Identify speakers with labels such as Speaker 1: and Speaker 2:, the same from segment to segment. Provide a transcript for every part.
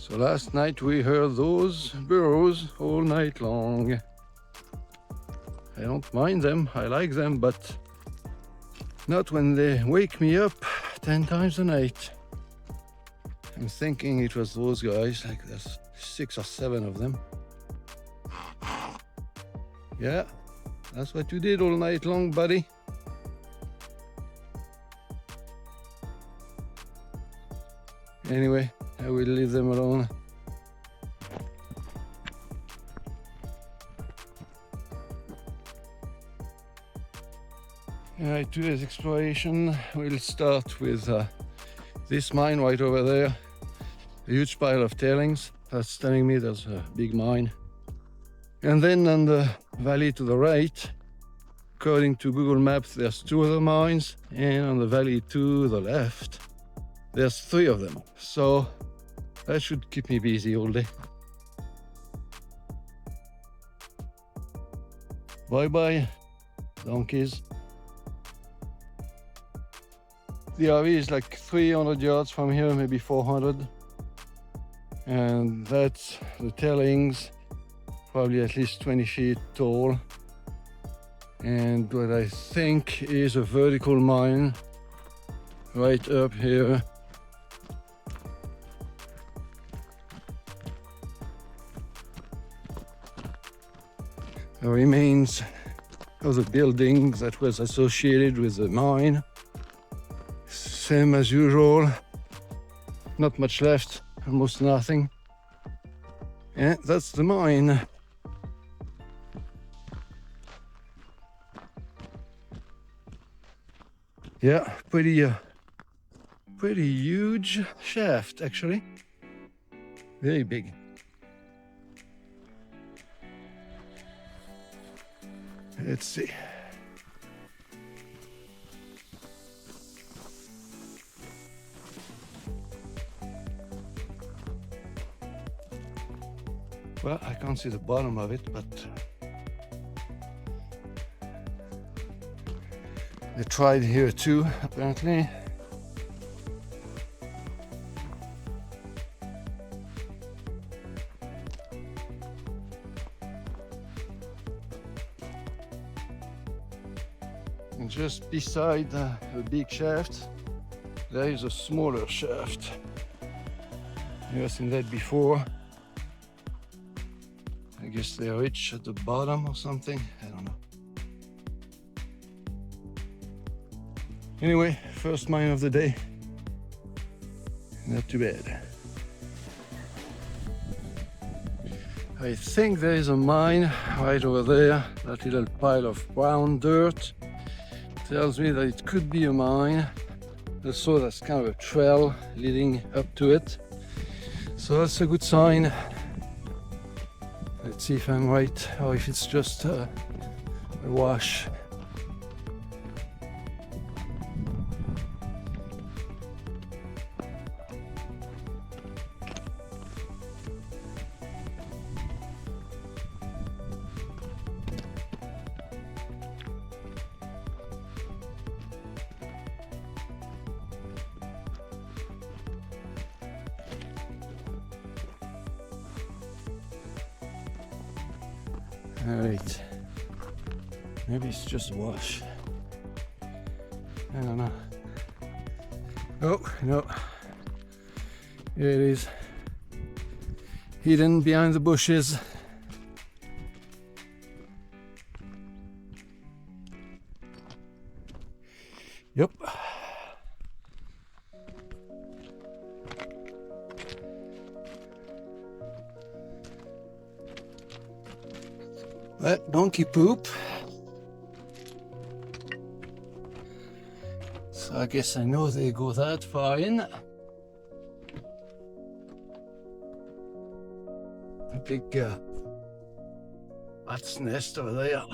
Speaker 1: So last night we heard those burros all night long. I don't mind them, I like them, but not when they wake me up 10 times a night. I'm thinking it was those guys, like there's 6 or 7 of them. Yeah, that's what you did all night long, buddy. Anyway, I will leave them alone. Alright, today's exploration will start with this mine right over there. A huge pile of tailings. That's telling me there's a big mine. And then on the valley to the right, according to Google Maps, there's 2 other mines. And on the valley to the left, there's 3 of them. So that should keep me busy all day. Bye bye, donkeys. The RV is like 300 yards from here, maybe 400. And that's the tailings, probably at least 20 feet tall. And what I think is a vertical mine right up here. The remains of the building that was associated with the mine. Same as usual, not much left, almost nothing. And that's the mine. Yeah, pretty huge shaft actually. Very big. Let's see. Well, I can't see the bottom of it, but they tried here too, apparently. And just beside the big shaft, there is a smaller shaft. Never seen that before. I guess they're rich at the bottom or something, I don't know. Anyway, first mine of the day. Not too bad. I think there is a mine right over there. That little pile of brown dirt tells me that it could be a mine. Also, that's kind of a trail leading up to it. So that's a good sign. Let's see if I'm right or if it's just a wash. All right, maybe it's just a wash. I don't know. Oh, no. Here it is. Hidden behind the bushes. Yep. That donkey poop. So I guess I know they go that far in. A big rat's nest over there.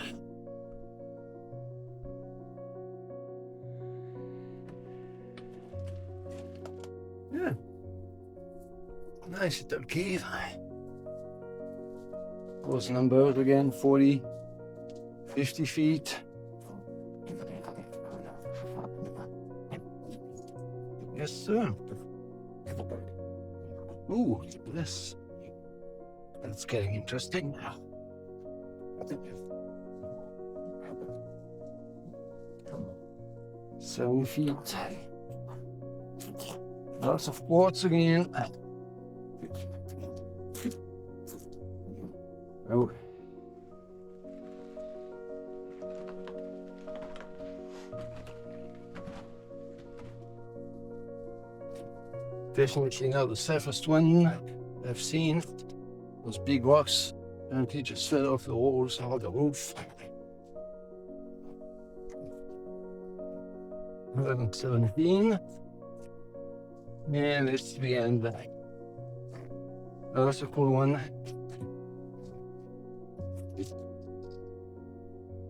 Speaker 1: Yeah. Nice little cave. Was numbered again, 40, 50 feet. Yes, sir. Ooh, this. That's getting interesting now. 7 feet. Lots of quartz again. Oh. Definitely not the safest one I've seen. Those big rocks apparently just fell off the walls or the roof. 117. And it's the end. Oh, that's a cool one.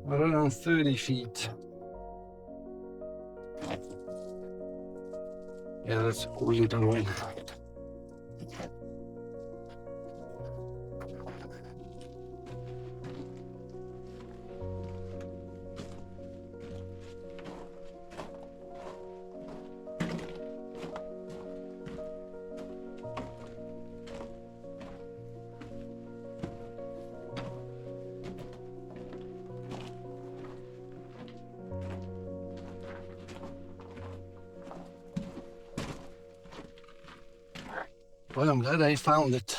Speaker 1: 130 feet. Yeah, that's a cool little one. Well, I'm glad I found it.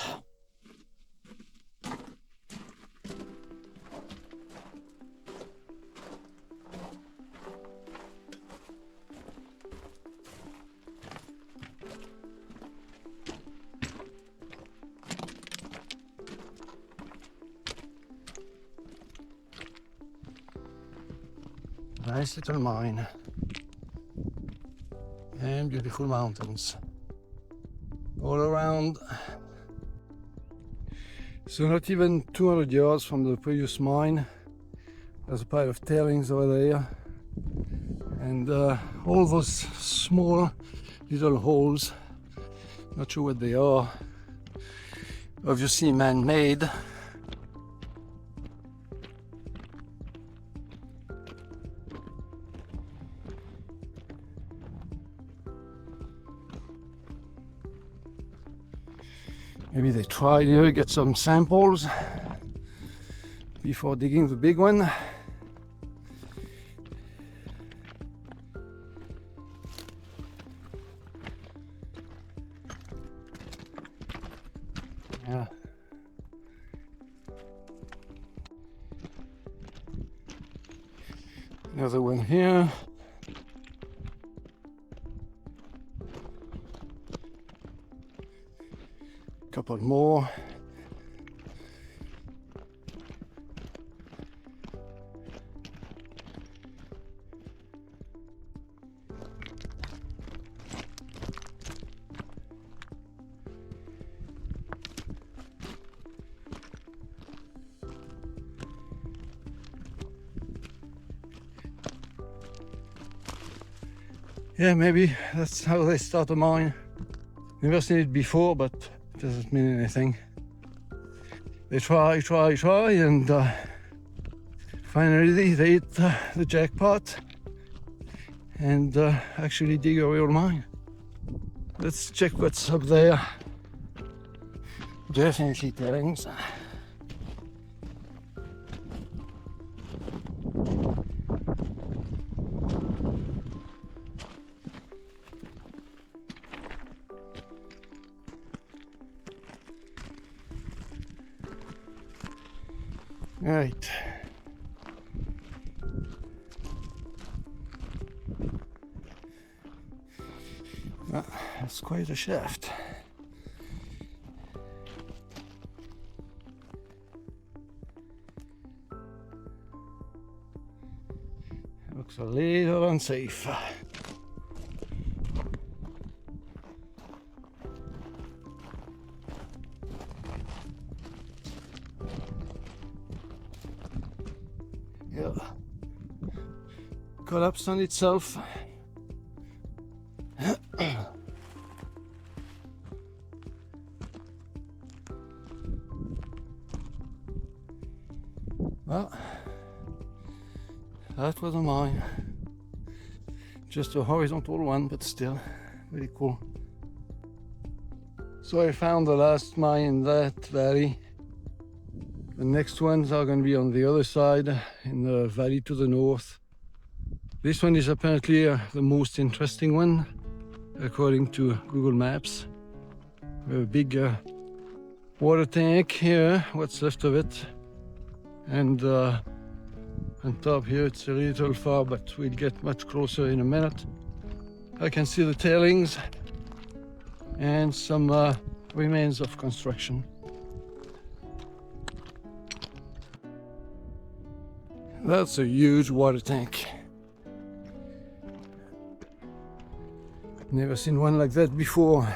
Speaker 1: Nice little mine. And beautiful mountains all around. So not even 200 yards from the previous mine, there's a pile of tailings over there, and all those small little holes, not sure what they are, obviously man-made. Maybe they tried here to get some samples before digging the big one. Yeah. Another one here. Couple more. Yeah, maybe that's how they start a mine. Never seen it before, but it doesn't mean anything. They try, and finally they hit the jackpot and actually dig a real mine. Let's check what's up there. Definitely tailings. Right. That's quite a shaft. Looks a little unsafe. Yeah. Collapsed on itself. Well, that was a mine. Just a horizontal one, but still really cool. So I found the last mine in that valley. The next ones are going to be on the other side, in the valley to the north. This one is apparently the most interesting one, according to Google Maps. We have a big water tank here, what's left of it. And on top here it's a little far, but we'll get much closer in a minute. I can see the tailings and some remains of construction. That's a huge water tank. Never seen one like that before.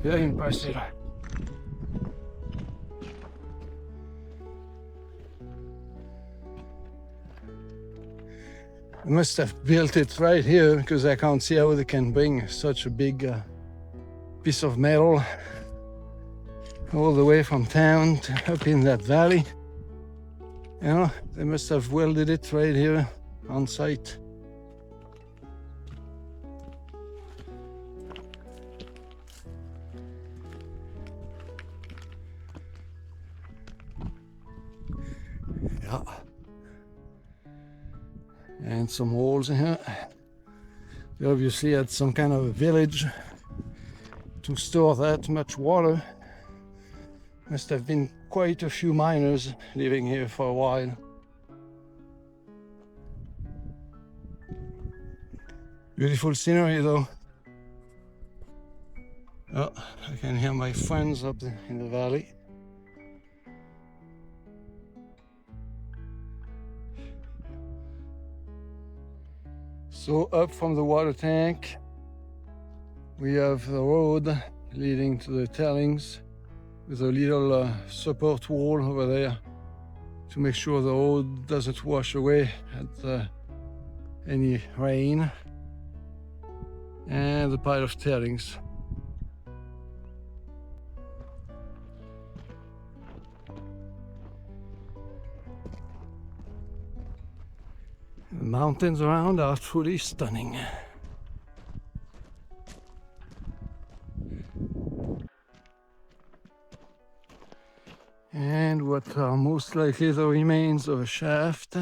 Speaker 1: Very impressive. I must have built it right here because I can't see how they can bring such a big piece of metal all the way from town to up in that valley. You know, they must have welded it right here on site. Yeah. And some holes in here. They obviously had some kind of a village to store that much water. Must have been quite a few miners living here for a while. Beautiful scenery though. Oh, I can hear my friends up there in the valley. So up from the water tank, we have the road leading to the tailings with a little support wall over there to make sure the road doesn't wash away at any rain, and the pile of tailings. The mountains around are truly stunning. And what are most likely the remains of a shaft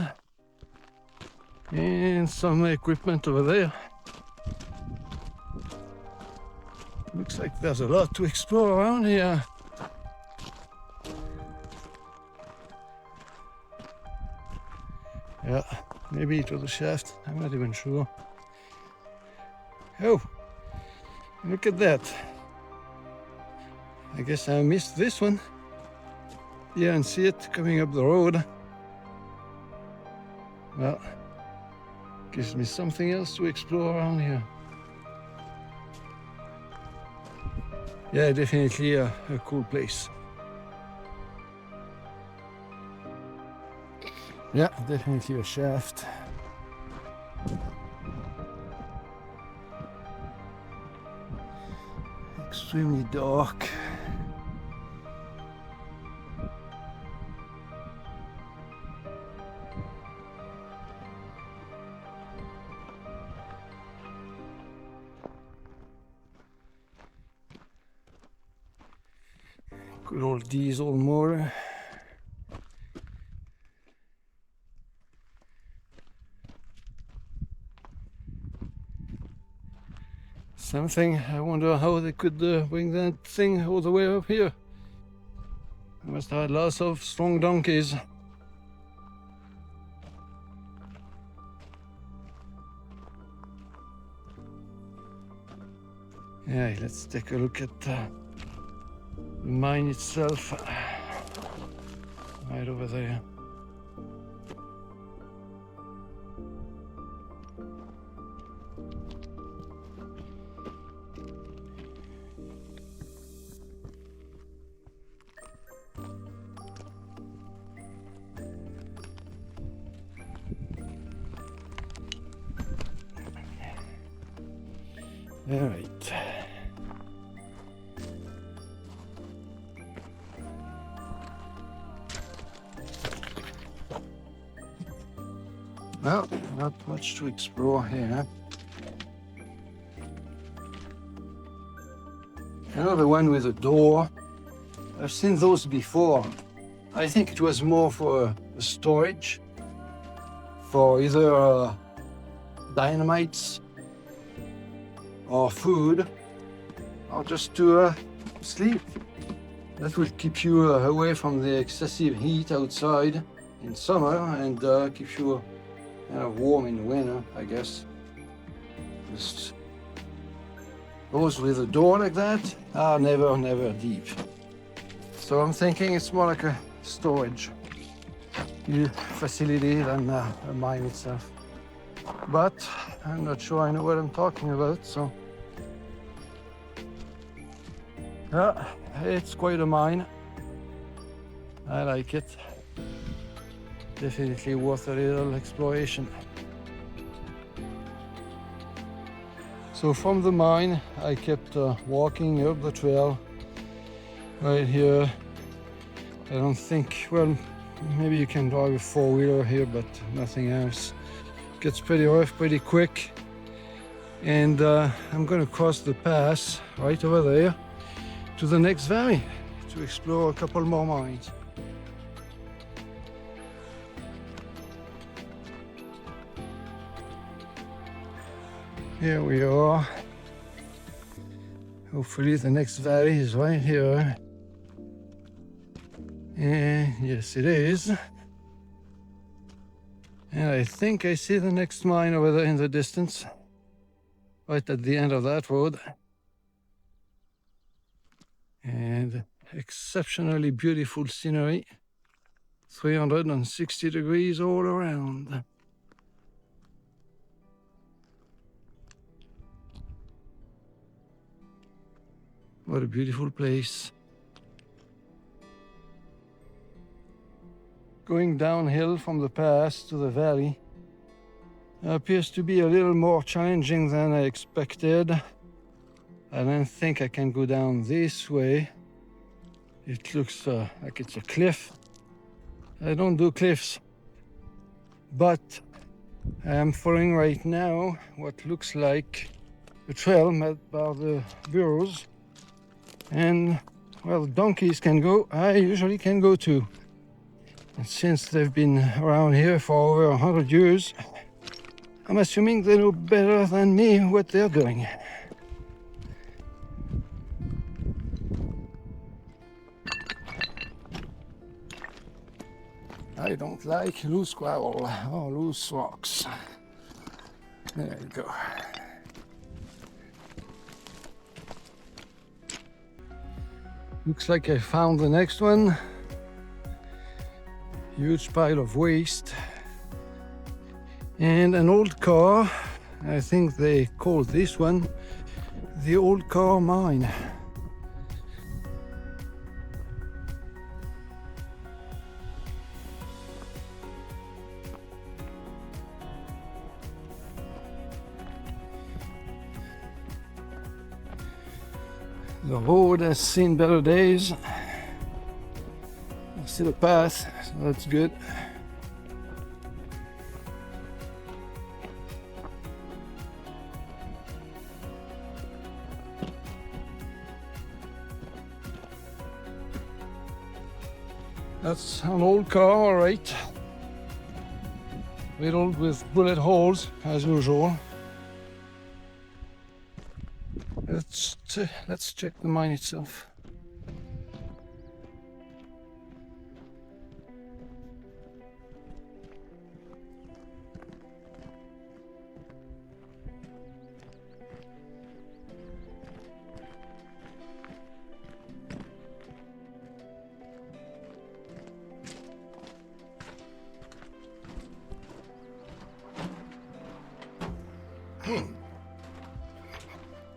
Speaker 1: and some equipment over there. Looks like there's a lot to explore around here. Yeah, maybe it was a shaft, I'm not even sure. Oh, look at that. I guess I missed this one. Yeah, and see it coming up the road. Well, gives me something else to explore around here. Yeah, definitely a cool place. Yeah, definitely a shaft. Extremely dark. Good old diesel motor. Something, I wonder how they could bring that thing all the way up here. They must have had lots of strong donkeys. Yeah, let's take a look at the mine itself. Right over there. All right. Well, not much to explore here. Another one with a door. I've seen those before. I think it was more for storage, for either dynamites or food, or just to sleep. That will keep you away from the excessive heat outside in summer and keeps you kind of warm in winter, I guess. Just those with a door like that are never deep. So I'm thinking it's more like a storage facility than a mine itself. But I'm not sure I know what I'm talking about, so. Yeah, it's quite a mine. I like it. Definitely worth a little exploration. So from the mine, I kept walking up the trail right here. I don't think, well, maybe you can drive a four-wheeler here, but nothing else. Gets pretty rough pretty quick. And I'm gonna cross the pass right over there to the next valley to explore a couple more mines. Here we are. Hopefully the next valley is right here. And yes, it is. And I think I see the next mine over there in the distance, right at the end of that road. And exceptionally beautiful scenery, 360 degrees all around. What a beautiful place. Going downhill from the pass to the valley appears to be a little more challenging than I expected. I don't think I can go down this way. It looks like it's a cliff. I don't do cliffs, but I am following right now what looks like a trail made by the burros. And, well, donkeys can go. I usually can go too. And since they've been around here for over 100 years, I'm assuming they know better than me what they're doing. I don't like loose gravel or loose rocks. There you go. Looks like I found the next one. Huge pile of waste. And an old car. I think they call this one the old car mine. The road has seen better days. I see the path, so that's good. That's an old car, all right. Riddled with bullet holes, as usual. Let's check the mine itself.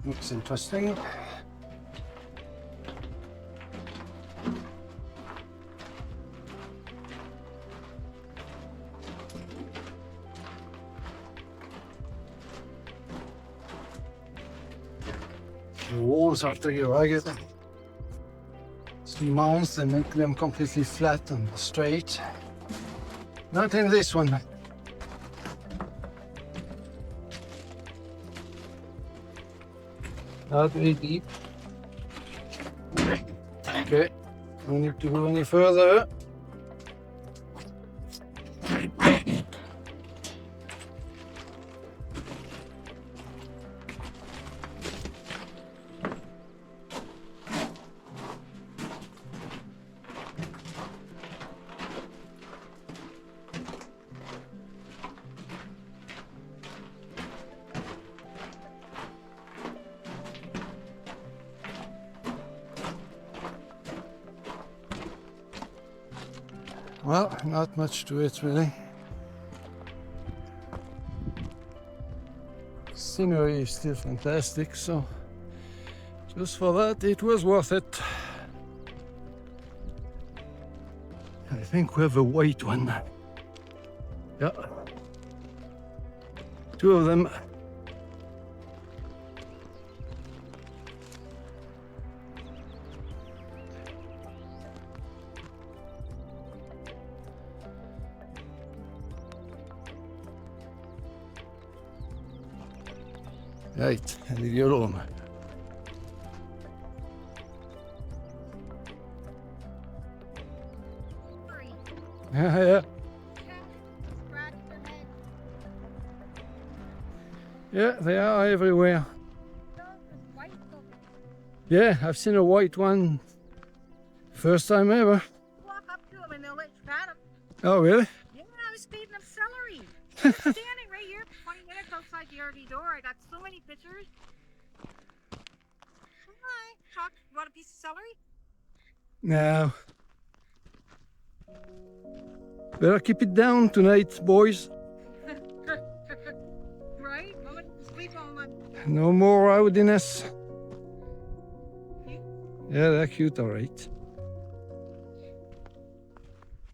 Speaker 1: Looks interesting. The walls are pretty rugged. Some mines, they make them completely flat and straight. Not in this one. Not very deep. Okay, don't need to go any further. Well, not much to it really. Scenery is still fantastic, so just for that it was worth it. I think we have a white one. Yeah. Two of them. Right, I leave you alone. Yeah. Yeah, they are everywhere. Yeah, I've seen a white one. First time ever.
Speaker 2: Walk up to them and they'll let you pat them.
Speaker 1: Oh, really?
Speaker 2: Yeah, I was feeding them celery. Standing right here for 20 minutes outside the RV door. I got so many pictures. Hi. You want a piece of celery?
Speaker 1: No. Better keep it down tonight, boys.
Speaker 2: Right? I'm going to sleep on one.
Speaker 1: No more rowdiness. Yeah, they're cute, all right.